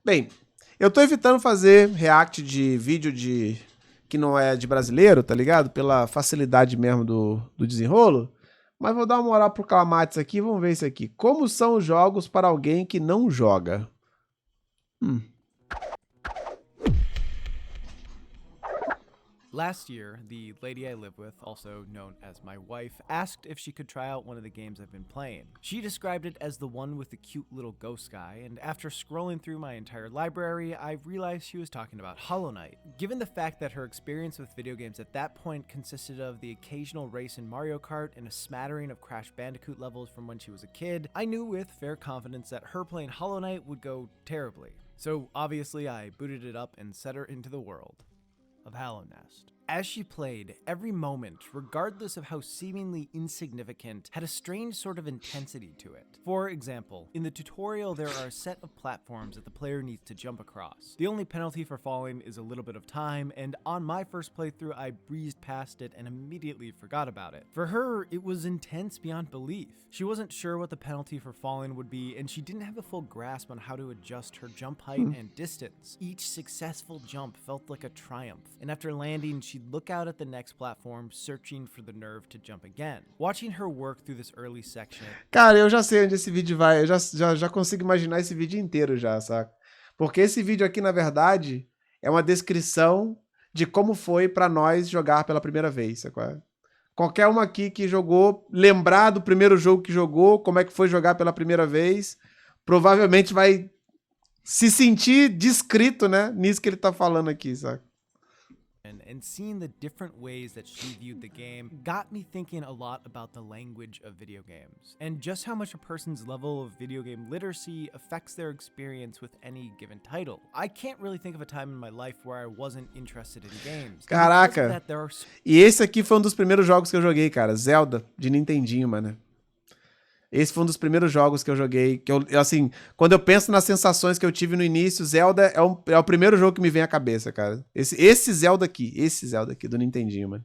Bem, eu tô evitando fazer react de vídeo que não é de brasileiro, tá ligado? Pela facilidade mesmo do desenrolo. Mas vou dar uma moral pro Clamates aqui, vamos ver isso aqui. Como são os jogos para alguém que não joga? Last year, the lady I live with, also known as my wife, asked if she could try out one of the games I've been playing. She described it as the one with the cute little ghost guy, and after scrolling through my entire library, I realized she was talking about Hollow Knight. Given the fact that her experience with video games at that point consisted of the occasional race in Mario Kart and a smattering of Crash Bandicoot levels from when she was a kid, I knew with fair confidence that her playing Hollow Knight would go terribly. So obviously I booted it up and set her into the world of Hallow Nest. As she played, every moment, regardless of how seemingly insignificant, had a strange sort of intensity to it. For example, in the tutorial there are a set of platforms that the player needs to jump across. The only penalty for falling is a little bit of time, and on my first playthrough I breezed past it and immediately forgot about it. For her, it was intense beyond belief. She wasn't sure what the penalty for falling would be, and she didn't have a full grasp on how to adjust her jump height and distance. Each successful jump felt like a triumph, and after landing, she'd look out at the next platform, searching for the nerve to jump again. Watching her work through this early section... Cara, eu já sei onde esse vídeo vai, eu já consigo imaginar esse vídeo inteiro já, saca? Porque esse vídeo aqui, na verdade, é uma descrição de como foi pra nós jogar pela primeira vez, saca? Qualquer um aqui que jogou, lembrar do primeiro jogo que jogou, como é que foi jogar pela primeira vez, provavelmente vai se sentir descrito, né, nisso que ele tá falando aqui, saca? And seeing the different ways that she viewed the game got me thinking a lot about the language of video games, and just how much a person's level of video game literacy affects their experience with any given title. I can't really think of a time in my life where I wasn't interested in games. Caraca, e esse aqui foi um dos primeiros jogos que eu joguei, cara, Zelda, de Nintendinho, mano. Esse foi um dos primeiros jogos que eu joguei, que eu, assim, quando eu penso nas sensações que eu tive no início, Zelda é o primeiro jogo que me vem à cabeça, cara. Esse Zelda aqui, do Nintendinho, mano.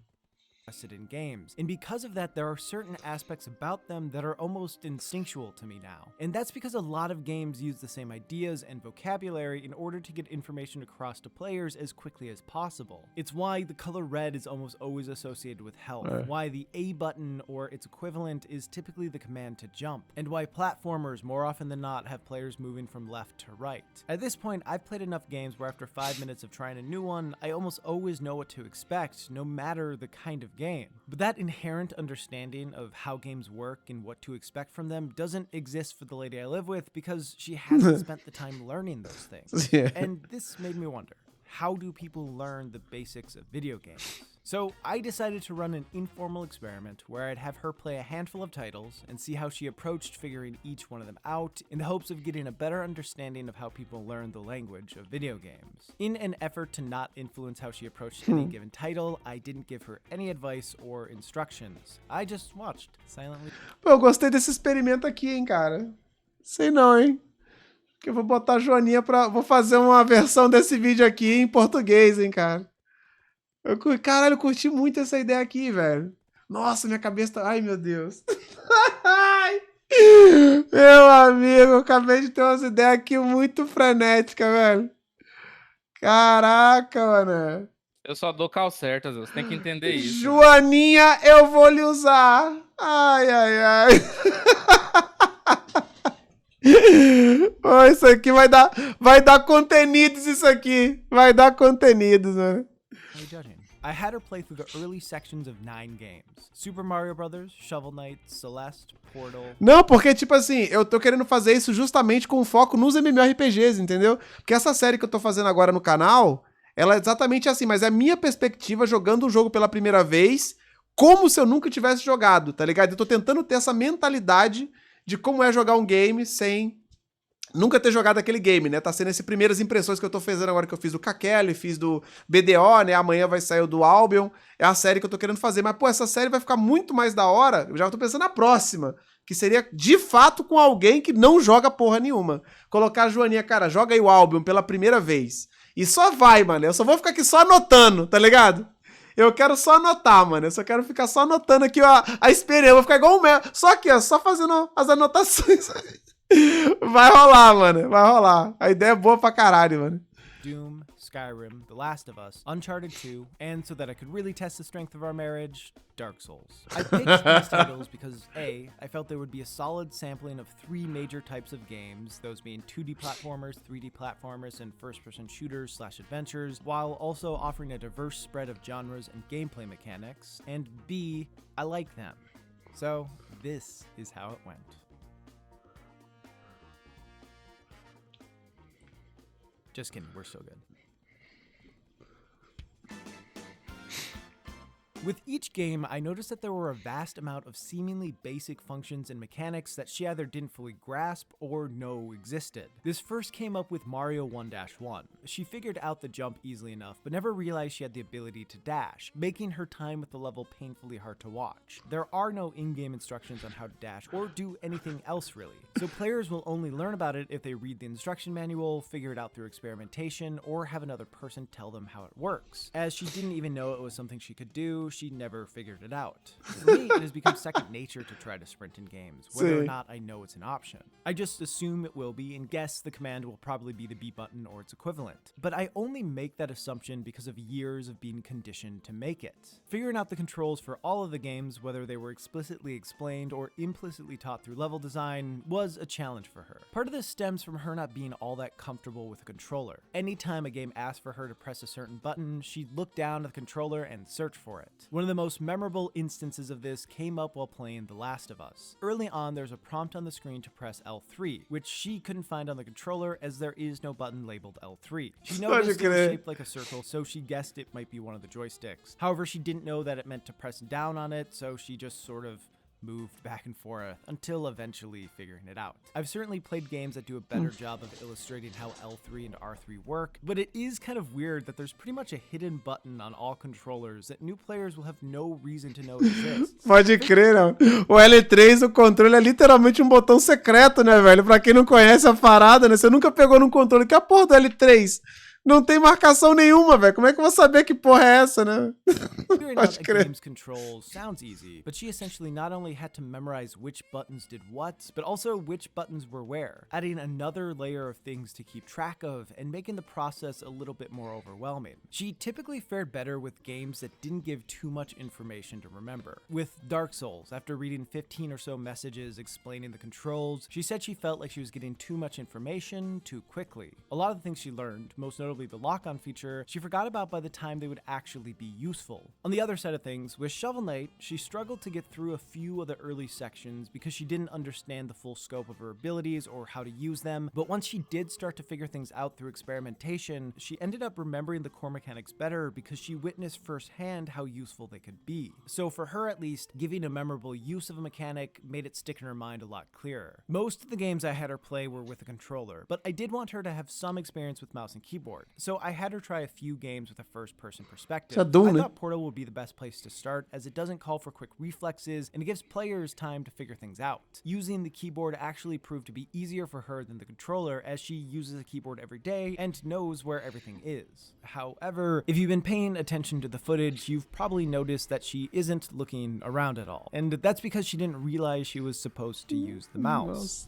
In games, and because of that there are certain aspects about them that are almost instinctual to me now, and that's because a lot of games use the same ideas and vocabulary in order to get information across to players as quickly as possible. It's why the color red is almost always associated with health, why the A button or its equivalent is typically the command to jump, and why platformers more often than not have players moving from left to right. At this point, I've played enough games where after 5 minutes of trying a new one, I almost always know what to expect, no matter the kind of game. But that inherent understanding of how games work and what to expect from them doesn't exist for the lady I live with because she hasn't spent the time learning those things. Yeah. And this made me wonder, how do people learn the basics of video games? So I decided to run an informal experiment where I'd have her play a handful of titles and see how she approached figuring each one of them out in the hopes of getting a better understanding of how people learn the language of video games. In an effort to not influence how she approached any given title, I didn't give her any advice or instructions. I just watched silently. Pô, eu gostei desse experimento aqui, hein, cara. Sei não, hein. Que eu vou botar a Joaninha vou fazer uma versão desse vídeo aqui em português, hein, cara. Caralho, eu curti muito essa ideia aqui, velho. Nossa, minha cabeça tá... Ai, meu Deus. Ai, meu amigo, eu acabei de ter umas ideias aqui muito frenéticas, velho. Caraca, mano. Eu só dou cal certa, Zeus. Tem que entender isso. Joaninha, eu vou lhe usar. Ai, ai, ai. Oh, isso aqui vai dar contenidos, isso aqui. Vai dar contenidos, mano. I had her play through the early sections of 9 games. Super Mario Bros., Shovel Knight, Celeste, Portal... Não, porque, tipo assim, eu tô querendo fazer isso justamente com foco nos MMORPGs, entendeu? Porque essa série que eu tô fazendo agora no canal, ela é exatamente assim, mas é a minha perspectiva jogando o jogo pela primeira vez, como se eu nunca tivesse jogado, tá ligado? Eu tô tentando ter essa mentalidade de como é jogar um game sem nunca ter jogado aquele game, né? Tá sendo essas primeiras impressões que eu tô fazendo agora, que eu fiz do Kakele, fiz do BDO, né? Amanhã vai sair o do Albion. É a série que eu tô querendo fazer. Mas, pô, essa série vai ficar muito mais da hora. Eu já tô pensando na próxima, que seria, de fato, com alguém que não joga porra nenhuma. Colocar a Joaninha, cara, joga aí o Albion pela primeira vez. E só vai, mano. Eu só vou ficar aqui só anotando, tá ligado? Eu quero só anotar, mano. Eu só quero ficar só anotando aqui a experiência. Eu vou ficar igual o meu. Só aqui, ó. Só fazendo as anotações. Vai rolar, mano. Vai rolar. A ideia é boa pra caralho, mano. Doom, Skyrim, The Last of Us, Uncharted 2, and so that I could really test the strength of our marriage, Dark Souls. I picked these titles because A, I felt there would be a solid sampling of 3 major types of games, those being 2D platformers, 3D platformers, and first-person shooters / adventures, while also offering a diverse spread of genres and gameplay mechanics, and B, I like them. So, this is how it went. Just kidding, we're still good. With each game, I noticed that there were a vast amount of seemingly basic functions and mechanics that she either didn't fully grasp or know existed. This first came up with Mario 1-1. She figured out the jump easily enough, but never realized she had the ability to dash, making her time with the level painfully hard to watch. There are no in-game instructions on how to dash or do anything else really, so players will only learn about it if they read the instruction manual, figure it out through experimentation, or have another person tell them how it works. As she didn't even know it was something she could do, she never figured it out. For me, it has become second nature to try to sprint in games, whether or not I know it's an option. I just assume it will be and guess the command will probably be the B button or its equivalent. But I only make that assumption because of years of being conditioned to make it. Figuring out the controls for all of the games, whether they were explicitly explained or implicitly taught through level design, was a challenge for her. Part of this stems from her not being all that comfortable with a controller. Anytime a game asked for her to press a certain button, she'd look down at the controller and search for it. One of the most memorable instances of this came up while playing The Last of Us. Early on, there's a prompt on the screen to press L3, which she couldn't find on the controller as there is no button labeled L3. She noticed it was shaped like a circle, so she guessed it might be one of the joysticks. However, she didn't know that it meant to press down on it, so she just sort of moved back and forth until eventually figuring it out. I've certainly played games that do a better job of illustrating how L3 and R3 work, but it is kind of weird that there's pretty much a hidden button on all controllers that new players will have no reason to know exists. Pode crer, não. O L3, o controle é literalmente um botão secreto, né, velho? Pra quem não conhece a parada, né? Você nunca pegou num controle. Que a porra do L3? Não tem marcação nenhuma, velho. Como é que eu vou saber que porra é essa, né? Figuring out a game's controls sounds easy, but she essentially not only had to memorize which buttons did what, but also which buttons were where, adding another layer of things to keep track of and making the process a little bit more overwhelming. She typically fared better with games that didn't give too much information to remember. With Dark Souls, after reading 15 or so messages explaining the controls, she said she felt like she was getting too much information too quickly. A lot of the things she learned, most notably the lock-on feature, she forgot about by the time they would actually be useful. On the other side of things, with Shovel Knight, she struggled to get through a few of the early sections because she didn't understand the full scope of her abilities or how to use them, but once she did start to figure things out through experimentation, she ended up remembering the core mechanics better because she witnessed firsthand how useful they could be. So for her at least, giving a memorable use of a mechanic made it stick in her mind a lot clearer. Most of the games I had her play were with a controller, but I did want her to have some experience with mouse and keyboard. So I had her try a few games with a first-person perspective. I thought Portal would be the best place to start as it doesn't call for quick reflexes and it gives players time to figure things out. Using the keyboard actually proved to be easier for her than the controller as she uses a keyboard every day and knows where everything is. However, if you've been paying attention to the footage, you've probably noticed that she isn't looking around at all. And that's because she didn't realize she was supposed to use the mouse.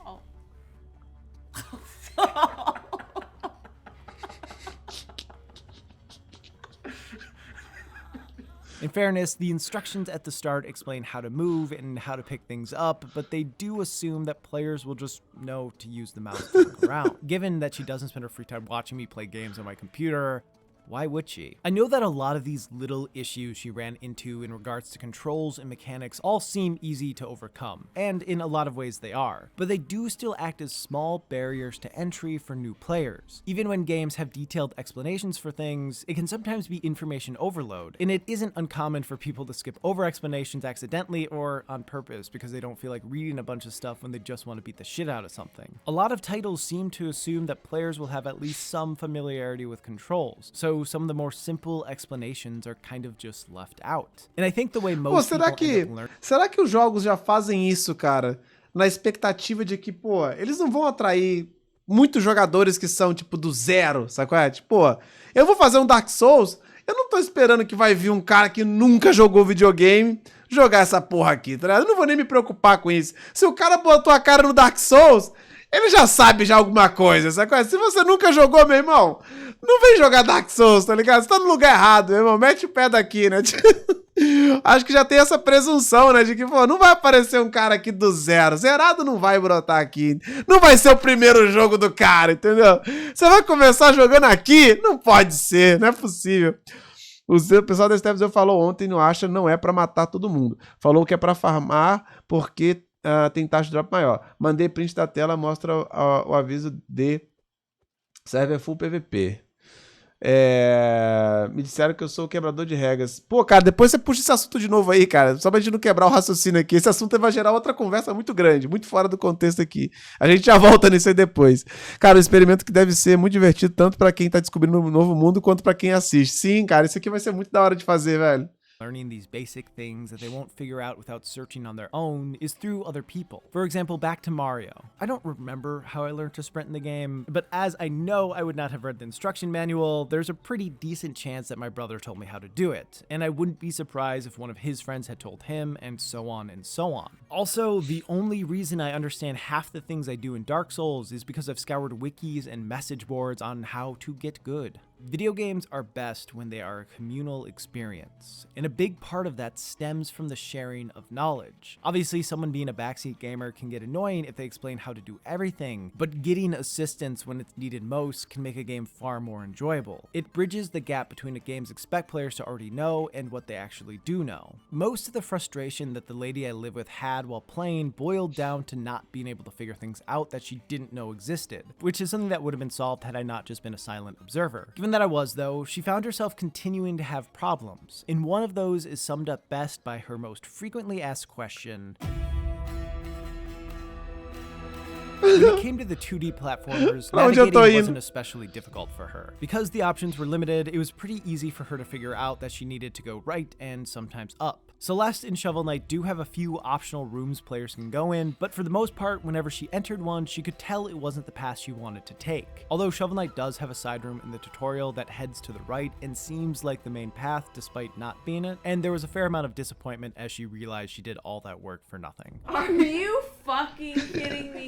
In fairness, the instructions at the start explain how to move and how to pick things up, but they do assume that players will just know to use the mouse to look around. Given that she doesn't spend her free time watching me play games on my computer, why would she? I know that a lot of these little issues she ran into in regards to controls and mechanics all seem easy to overcome, and in a lot of ways they are, but they do still act as small barriers to entry for new players. Even when games have detailed explanations for things, it can sometimes be information overload, and it isn't uncommon for people to skip over explanations accidentally or on purpose because they don't feel like reading a bunch of stuff when they just want to beat the shit out of something. A lot of titles seem to assume that players will have at least some familiarity with controls, so some of the more simple explanations are kind of just left out. And I think the way most será que os jogos já fazem isso, cara? Na expectativa de que, pô, eles não vão atrair muitos jogadores que são, tipo, do zero, sabe qual é? Tipo, pô, eu vou fazer um Dark Souls, eu não tô esperando que vai vir um cara que nunca jogou videogame jogar essa porra aqui, tá ligado? Eu não vou nem me preocupar com isso. Se o cara botou a cara no Dark Souls, Ele já sabe já alguma coisa, sabe? Se você nunca jogou, meu irmão, não vem jogar Dark Souls, tá ligado? Você tá no lugar errado, meu irmão. Mete o pé daqui, né? Acho que já tem essa presunção, né? De que, pô, não vai aparecer um cara aqui do zero. Zerado não vai brotar aqui. Não vai ser o primeiro jogo do cara, entendeu? Você vai começar jogando aqui? Não pode ser, não é possível. O pessoal da Step falou ontem no Acha não é pra matar todo mundo. Falou que é pra farmar porque tem taxa de drop maior. Mandei print da tela, mostra o aviso de server full PVP. Me disseram que eu sou o quebrador de regras. Pô, cara, depois você puxa esse assunto de novo aí, cara. Só pra gente não quebrar o raciocínio aqui. Esse assunto vai gerar outra conversa muito grande, muito fora do contexto aqui. A gente já volta nisso aí depois. Cara, um experimento que deve ser muito divertido, tanto pra quem tá descobrindo um novo mundo, quanto pra quem assiste. Sim, cara, isso aqui vai ser muito da hora de fazer, velho. Learning these basic things that they won't figure out without searching on their own is through other people. For example, back to Mario. I don't remember how I learned to sprint in the game, but as I know I would not have read the instruction manual, there's a pretty decent chance that my brother told me how to do it, and I wouldn't be surprised if one of his friends had told him, and so on and so on. Also, the only reason I understand half the things I do in Dark Souls is because I've scoured wikis and message boards on how to get good. Video games are best when they are a communal experience, and a big part of that stems from the sharing of knowledge. Obviously, someone being a backseat gamer can get annoying if they explain how to do everything, but getting assistance when it's needed most can make a game far more enjoyable. It bridges the gap between what games expect players to already know and what they actually do know. Most of the frustration that the lady I live with had while playing boiled down to not being able to figure things out that she didn't know existed, which is something that would have been solved had I not just been a silent observer. Given that I was, though, she found herself continuing to have problems, and one of those is summed up best by her most frequently asked question. When it came to the 2D platformers, navigating wasn't especially difficult for her. Because the options were limited, it was pretty easy for her to figure out that she needed to go right and sometimes up. Celeste and Shovel Knight do have a few optional rooms players can go in, but for the most part, whenever she entered one, she could tell it wasn't the path she wanted to take. Although Shovel Knight does have a side room in the tutorial that heads to the right and seems like the main path despite not being it, and there was a fair amount of disappointment as she realized she did all that work for nothing. Are you fucking kidding me?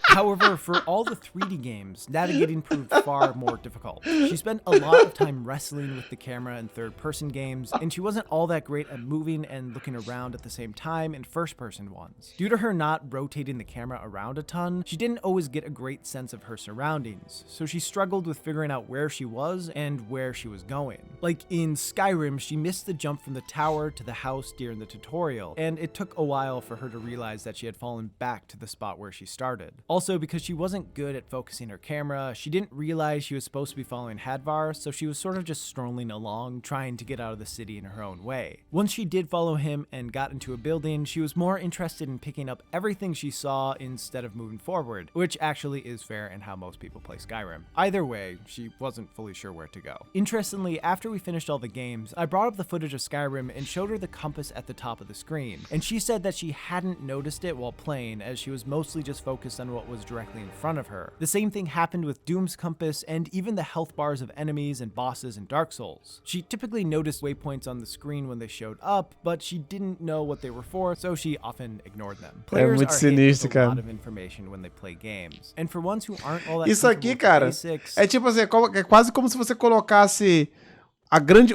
However, for all the 3D games, navigating proved far more difficult. She spent a lot of time wrestling with the camera in third-person games, and she wasn't all that great at moving and looking around at the same time in first-person ones. Due to her not rotating the camera around a ton, she didn't always get a great sense of her surroundings, so she struggled with figuring out where she was and where she was going. Like in Skyrim, she missed the jump from the tower to the house during the tutorial, and it took a while for her to realize that she had fallen back to the spot where she started. Also, because she wasn't good at focusing her camera, she didn't realize she was supposed to be following Hadvar, so she was sort of just strolling along, trying to get out of the city in her own way. Once she did follow him and got into a building, she was more interested in picking up everything she saw instead of moving forward, which actually is fair in how most people play Skyrim. Either way, she wasn't fully sure where to go. Interestingly, after we finished all the games, I brought up the footage of Skyrim and showed her the compass at the top of the screen, and she said that she hadn't noticed it while playing, as she was mostly just focused on what was directly in front of her. The same thing happened with Doom's compass and even the health bars of enemies and bosses in Dark Souls. She typically noticed waypoints on the screen when they showed up, but she didn't know what they were for, so she often ignored them. Players are hit with a lot of information when they play games, and for ones who aren't all that Isso aqui, cara, basics, é tipo assim, é quase como se você colocasse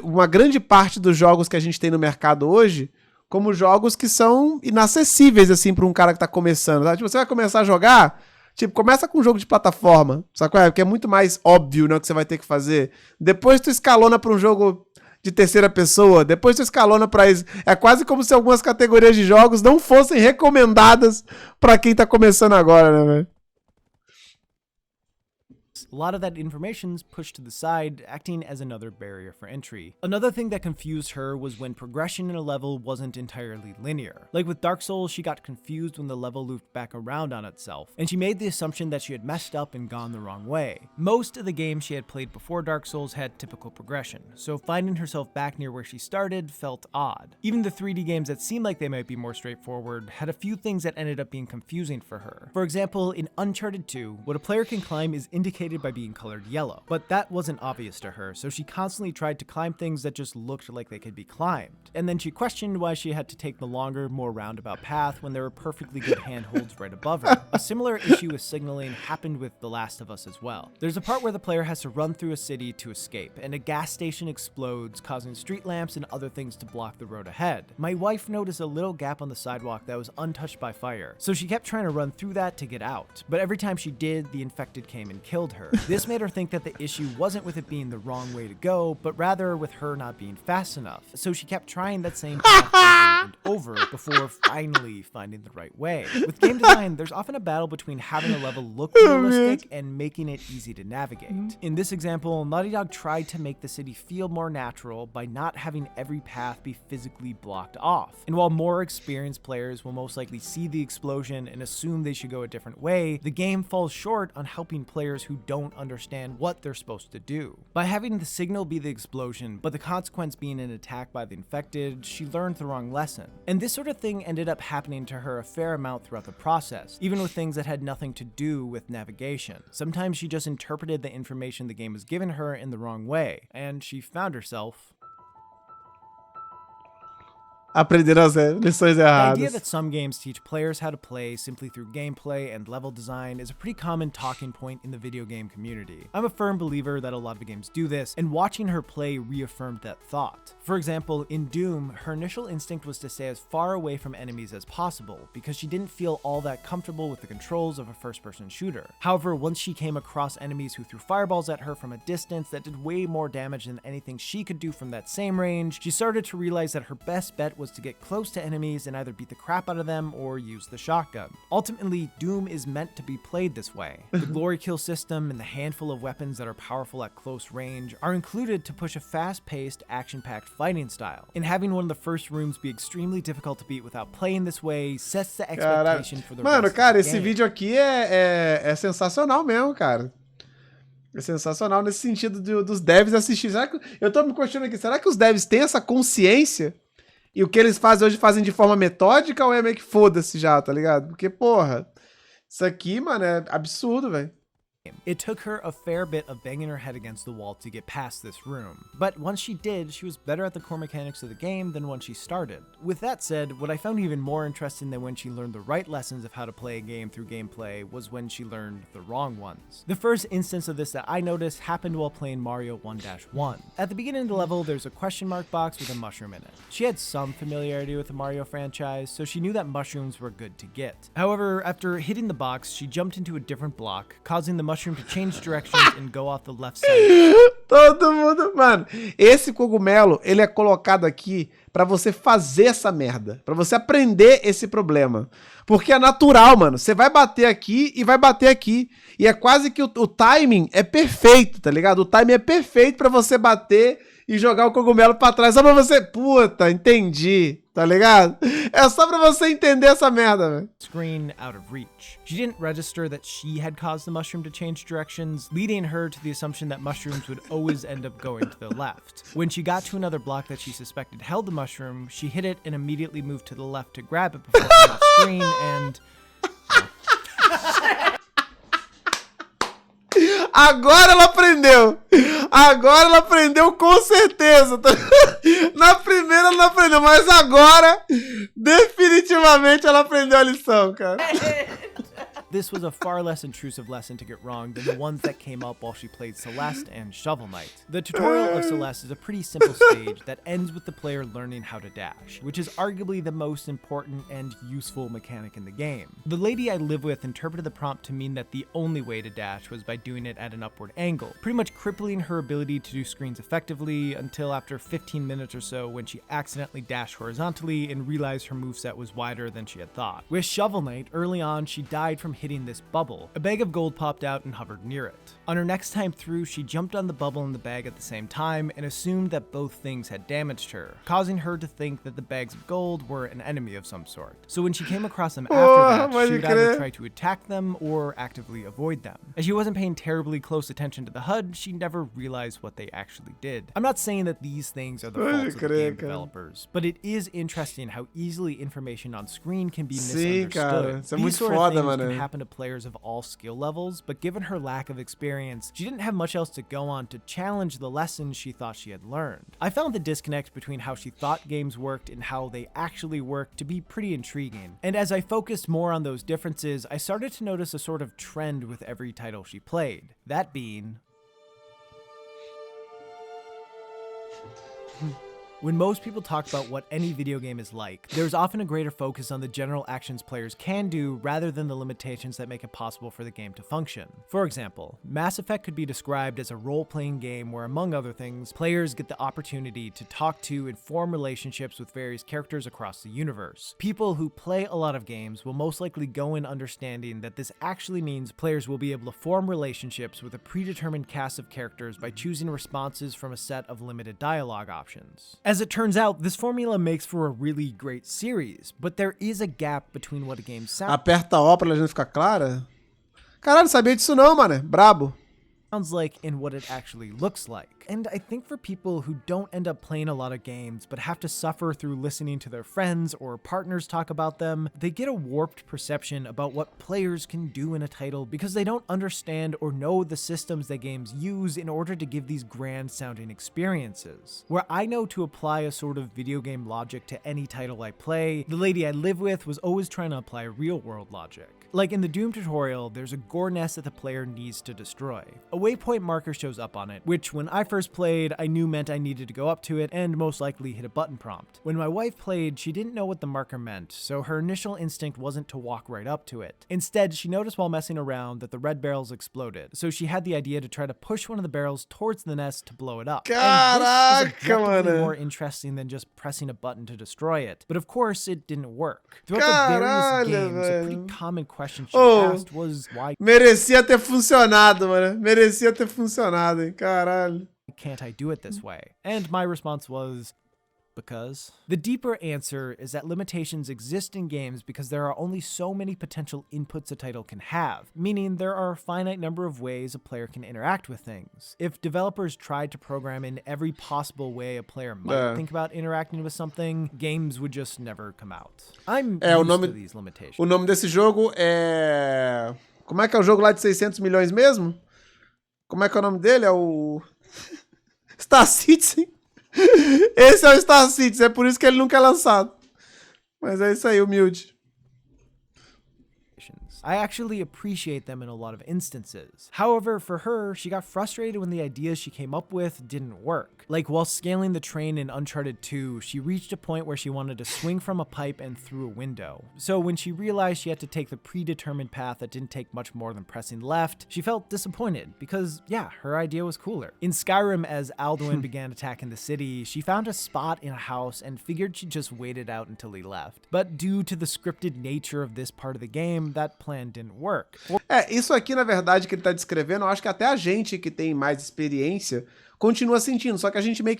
uma grande parte dos jogos que a gente tem no mercado hoje como jogos que são inacessíveis, assim, pra um cara que tá começando, tá? Tipo, você vai começar a jogar, tipo, começa com um jogo de plataforma, sabe qual é? Porque é muito mais óbvio, né, o que você vai ter que fazer. Depois tu escalona pra um jogo de terceira pessoa, depois tu escalona pra isso. É quase como se algumas categorias de jogos não fossem recomendadas pra quem tá começando agora, né, velho? A lot of that information's pushed to the side, acting as another barrier for entry. Another thing that confused her was when progression in a level wasn't entirely linear. Like with Dark Souls, she got confused when the level looped back around on itself, and she made the assumption that she had messed up and gone the wrong way. Most of the games she had played before Dark Souls had typical progression, so finding herself back near where she started felt odd. Even the 3D games that seemed like they might be more straightforward had a few things that ended up being confusing for her. For example, in Uncharted 2, what a player can climb is indicated indicated by being colored yellow. But that wasn't obvious to her, so she constantly tried to climb things that just looked like they could be climbed. And then she questioned why she had to take the longer, more roundabout path when there were perfectly good handholds right above her. A similar issue with signaling happened with The Last of Us as well. There's a part where the player has to run through a city to escape, and a gas station explodes, causing street lamps and other things to block the road ahead. My wife noticed a little gap on the sidewalk that was untouched by fire, so she kept trying to run through that to get out. But every time she did, the infected came and killed her. This made her think that the issue wasn't with it being the wrong way to go, but rather with her not being fast enough. So she kept trying that same path over and over before finally finding the right way. With game design, there's often a battle between having a level look realistic and making it easy to navigate. In this example, Naughty Dog tried to make the city feel more natural by not having every path be physically blocked off. And while more experienced players will most likely see the explosion and assume they should go a different way, the game falls short on helping players who don't understand what they're supposed to do. By having the signal be the explosion, but the consequence being an attack by the infected, she learned the wrong lesson. And this sort of thing ended up happening to her a fair amount throughout the process, even with things that had nothing to do with navigation. Sometimes she just interpreted the information the game was giving her in the wrong way, and she found herself Aprenderam as lições The erradas. idea that some games teach players how to play simply through gameplay and level design is a pretty common talking point in the video game community. I'm a firm believer that a lot of games do this, and watching her play reaffirmed that thought. For example, in Doom, her initial instinct was to stay as far away from enemies as possible, because she didn't feel all that comfortable with the controls of a first-person shooter. However, once she came across enemies who threw fireballs at her from a distance that did way more damage than anything she could do from that same range, she started to realize that her best bet was to get close to enemies and either beat the crap out of them or use the shotgun. Ultimately, Doom is meant to be played this way. The glory kill system and the handful of weapons that are powerful at close range are included to push a fast-paced, action-packed fighting style. And having one of the first rooms be extremely difficult to beat without playing this way sets the expectation for the Mano, rest cara, of the esse game. vídeo aqui é sensacional mesmo, cara. É sensacional nesse sentido dos devs assistir. Será que, eu tô me questionando aqui, será que os devs têm essa consciência? E o que eles fazem hoje fazem de forma metódica ou é meio que foda-se já, tá ligado? Porque, porra, isso aqui, mano, é absurdo, velho. It took her a fair bit of banging her head against the wall to get past this room. But once she did, she was better at the core mechanics of the game than when she started. With that said, what I found even more interesting than when she learned the right lessons of how to play a game through gameplay was when she learned the wrong ones. The first instance of this that I noticed happened while playing Mario 1-1. At the beginning of the level, there's a question mark box with a mushroom in it. She had some familiarity with the Mario franchise, so she knew that mushrooms were good to get. However, after hitting the box, she jumped into a different block, causing the mushroom to change directions and go off the left side. Todo mundo, mano, esse cogumelo, ele é colocado aqui pra você fazer essa merda, pra você aprender esse problema. Porque é natural, mano. Você vai bater aqui e vai bater aqui. E é quase que o timing é perfeito, tá ligado? O timing é perfeito pra você bater e jogar o cogumelo pra trás. Só pra você... Puta, entendi. Tá ligado? É só pra você entender essa merda, velho. Screen out of reach. She didn't register that she had caused the mushroom to change directions, leading her to the assumption that mushrooms would always end up going to the left. When she got to another block that she suspected held the mushroom, she hit it and immediately moved to the left to grab it before going off screen and... Agora ela aprendeu. Agora ela aprendeu com certeza. Na primeira ela não aprendeu, mas agora definitivamente ela aprendeu a lição, cara. This was a far less intrusive lesson to get wrong than the ones that came up while she played Celeste and Shovel Knight. The tutorial of Celeste is a pretty simple stage that ends with the player learning how to dash, which is arguably the most important and useful mechanic in the game. The lady I live with interpreted the prompt to mean that the only way to dash was by doing it at an upward angle, pretty much crippling her ability to do screens effectively until after 15 minutes or so when she accidentally dashed horizontally and realized her moveset was wider than she had thought. With Shovel Knight, early on she died from hitting this bubble. A bag of gold popped out and hovered near it. On her next time through, she jumped on the bubble and the bag at the same time and assumed that both things had damaged her, causing her to think that the bags of gold were an enemy of some sort. So when she came across them after that, she would either try to attack them or actively avoid them. As she wasn't paying terribly close attention to the HUD, she never realized what they actually did. I'm not saying that these things are the faults of the game developers, but it is interesting how easily information on screen can be misunderstood. Sim, cara. Isso é These muito sort of foda, things mano. can happen happen to players of all skill levels, but given her lack of experience, she didn't have much else to go on to challenge the lessons she thought she had learned. I found the disconnect between how she thought games worked and how they actually worked to be pretty intriguing. And as I focused more on those differences, I started to notice a sort of trend with every title she played. That being, when most people talk about what any video game is like, there's often a greater focus on the general actions players can do rather than the limitations that make it possible for the game to function. For example, Mass Effect could be described as a role-playing game where, among other things, players get the opportunity to talk to and form relationships with various characters across the universe. People who play a lot of games will most likely go in understanding that this actually means players will be able to form relationships with a predetermined cast of characters by choosing responses from a set of limited dialogue options. As it turns out, this formula makes for a really great series, but there is a gap between what a game Aperta O pra legenda ficar clara? Caralho, sabia disso não, mano. Brabo. sounds like and what it actually looks like. And I think for people who don't end up playing a lot of games but have to suffer through listening to their friends or partners talk about them, they get a warped perception about what players can do in a title because they don't understand or know the systems that games use in order to give these grand sounding experiences. Where I know to apply a sort of video game logic to any title I play, the lady I live with was always trying to apply real world logic. Like in the Doom tutorial, there's a gore nest that the player needs to destroy. A waypoint marker shows up on it, which when I first played, I knew meant I needed to go up to it and most likely hit a button prompt. When my wife played, she didn't know what the marker meant, so her initial instinct wasn't to walk right up to it. Instead, she noticed while messing around that the red barrels exploded, so she had the idea to try to push one of the barrels towards the nest to blow it up. Caraca, and this is objectively mano. more interesting than just pressing a button to destroy it. But of course, it didn't work. Throughout the various games, a pretty common question she asked was why Merecia ter funcionado, mano. Merecia ter funcionado, hein? Caralho. can't I do it this way? And my response was, because. The deeper answer is that limitations exist in games because there are only so many potential inputs a title can have, meaning there are a finite number of ways a player can interact with things. If developers tried to program in every possible way a player might think about interacting with something, games would just never come out. I'm used to these limitations. O nome desse jogo é... Como é que é o jogo lá de 600 milhões mesmo? Como é que é o nome dele? É o... Star Citizen. Esse é o Star Citizen, é por isso que ele nunca é lançado. Mas é isso aí, humilde. I actually appreciate them in a lot of instances. However, for her, she got frustrated when the ideas she came up with didn't work. Like while scaling the train in Uncharted 2, she reached a point where she wanted to swing from a pipe and through a window. So when she realized she had to take the predetermined path that didn't take much more than pressing left, she felt disappointed because, yeah, her idea was cooler. In Skyrim, as Alduin began attacking the city, she found a spot in a house and figured she'd just wait it out until he left. But due to the scripted nature of this part of the game, that plan didn't work. Isso aqui, na verdade, que ele tá descrevendo, eu acho que até a gente que tem mais experiência continua sentindo, só que a gente meio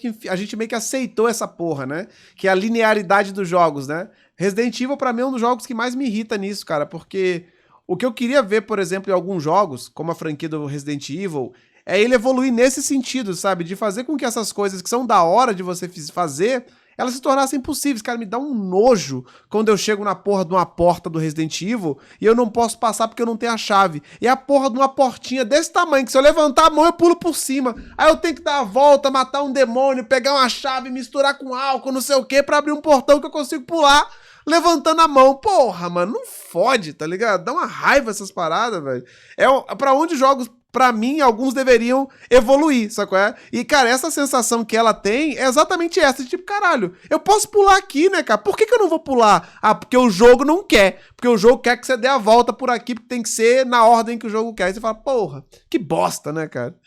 que aceitou essa porra, né? Que é a linearidade dos jogos, né? Resident Evil, pra mim, é um dos jogos que mais me irrita nisso, cara, porque o que eu queria ver, por exemplo, em alguns jogos, como a franquia do Resident Evil, é ele evoluir nesse sentido, sabe? De fazer com que essas coisas que são da hora de você fazer, elas se tornassem possíveis. Cara, me dá um nojo quando eu chego na porra de uma porta do Resident Evil e eu não posso passar porque eu não tenho a chave. E a porra de uma portinha desse tamanho, que se eu levantar a mão eu pulo por cima. Aí eu tenho que dar a volta, matar um demônio, pegar uma chave, misturar com álcool, não sei o que, pra abrir um portão que eu consigo pular levantando a mão. Porra, mano, não fode, tá ligado? Dá uma raiva essas paradas, velho. É pra onde jogos... Pra mim, alguns deveriam evoluir, sacou? E, cara, essa sensação que ela tem é exatamente essa, de tipo, caralho, eu posso pular aqui, né, cara? Por que eu não vou pular? Ah, porque o jogo não quer. Porque o jogo quer que você dê a volta por aqui, porque tem que ser na ordem que o jogo quer. Aí você fala, porra, que bosta, né, cara?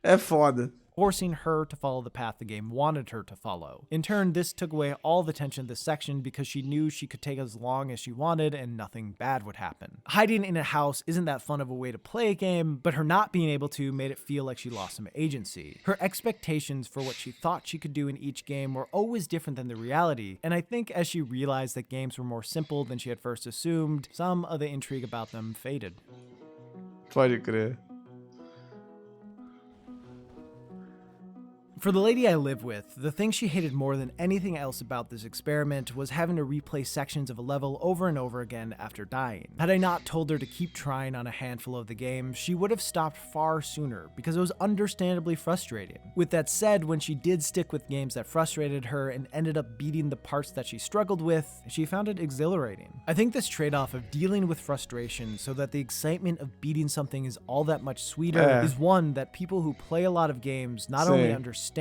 É foda. Forcing her to follow the path the game wanted her to follow. In turn, this took away all the tension of this section because she knew she could take as long as she wanted and nothing bad would happen. Hiding in a house isn't that fun of a way to play a game, but her not being able to made it feel like she lost some agency. Her expectations for what she thought she could do in each game were always different than the reality, and I think as she realized that games were more simple than she had first assumed, some of the intrigue about them faded. Pode crer. For the lady I live with, the thing she hated more than anything else about this experiment was having to replay sections of a level over and over again after dying. Had I not told her to keep trying on a handful of the games, she would have stopped far sooner because it was understandably frustrating. With that said, when she did stick with games that frustrated her and ended up beating the parts that she struggled with, she found it exhilarating. I think this trade-off of dealing with frustration so that the excitement of beating something is all that much sweeter is one that people who play a lot of games not only understand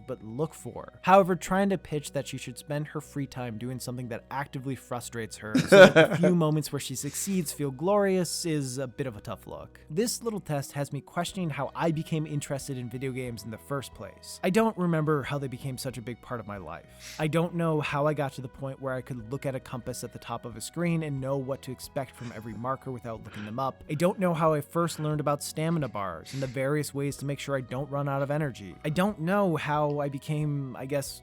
but look for. However, trying to pitch that she should spend her free time doing something that actively frustrates her so that the few moments where she succeeds feel glorious is a bit of a tough look. This little test has me questioning how I became interested in video games in the first place. I don't remember how they became such a big part of my life. I don't know how I got to the point where I could look at a compass at the top of a screen and know what to expect from every marker without looking them up. I don't know how I first learned about stamina bars and the various ways to make sure I don't run out of energy. I don't know how I became, I guess,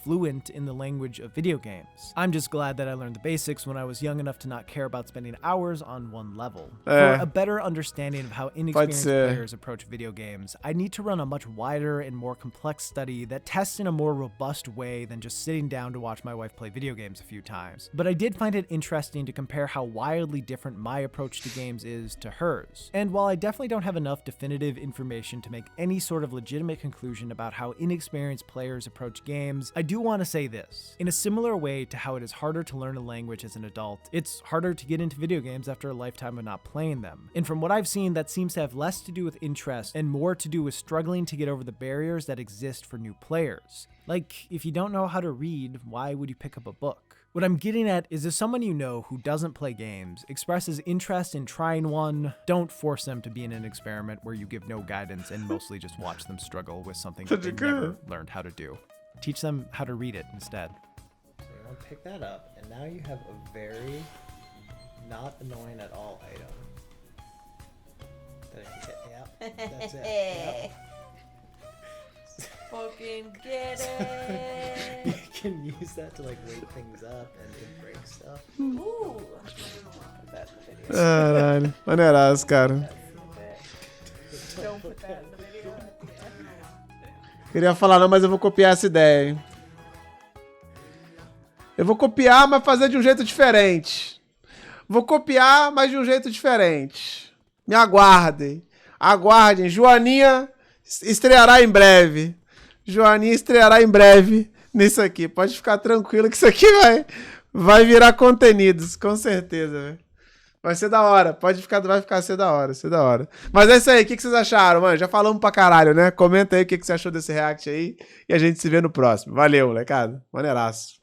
fluent in the language of video games. I'm just glad that I learned the basics when I was young enough to not care about spending hours on one level. For a better understanding of how inexperienced players approach video games, I need to run a much wider and more complex study that tests in a more robust way than just sitting down to watch my wife play video games a few times. But I did find it interesting to compare how wildly different my approach to games is to hers. And while I definitely don't have enough definitive information to make any sort of legitimate conclusion about how inexperienced players approach games, I do want to say this. In a similar way to how it is harder to learn a language as an adult, it's harder to get into video games after a lifetime of not playing them. And from what I've seen, that seems to have less to do with interest and more to do with struggling to get over the barriers that exist for new players. Like, if you don't know how to read, why would you pick up a book? What I'm getting at is if someone you know who doesn't play games expresses interest in trying one, don't force them to be in an experiment where you give no guidance and mostly just watch them struggle with something that they never learned how to do. Teach them how to read it instead. So you want to pick that up, and now you have a very not annoying at all item. That I can get. Yep, that's it. Yep. Fucking get it. You can use that to like wake things up and to break stuff. Ooh. Put that in the video. Caralho. Maneiraço, cara. Don't put that in the video. Queria falar não, mas eu vou copiar essa ideia, hein? Eu vou copiar, mas fazer de um jeito diferente. Vou copiar, mas de um jeito diferente. Me aguardem. Aguardem. Joaninha estreará em breve. Joaninha estreará em breve nisso aqui. Pode ficar tranquilo que isso aqui vai virar conteúdos, com certeza, velho. Vai ser da hora, vai ser da hora. Mas é isso aí, o que vocês acharam, mano? Já falamos pra caralho, né? Comenta aí o que você achou desse react aí e a gente se vê no próximo. Valeu, molecada. Maneiraço.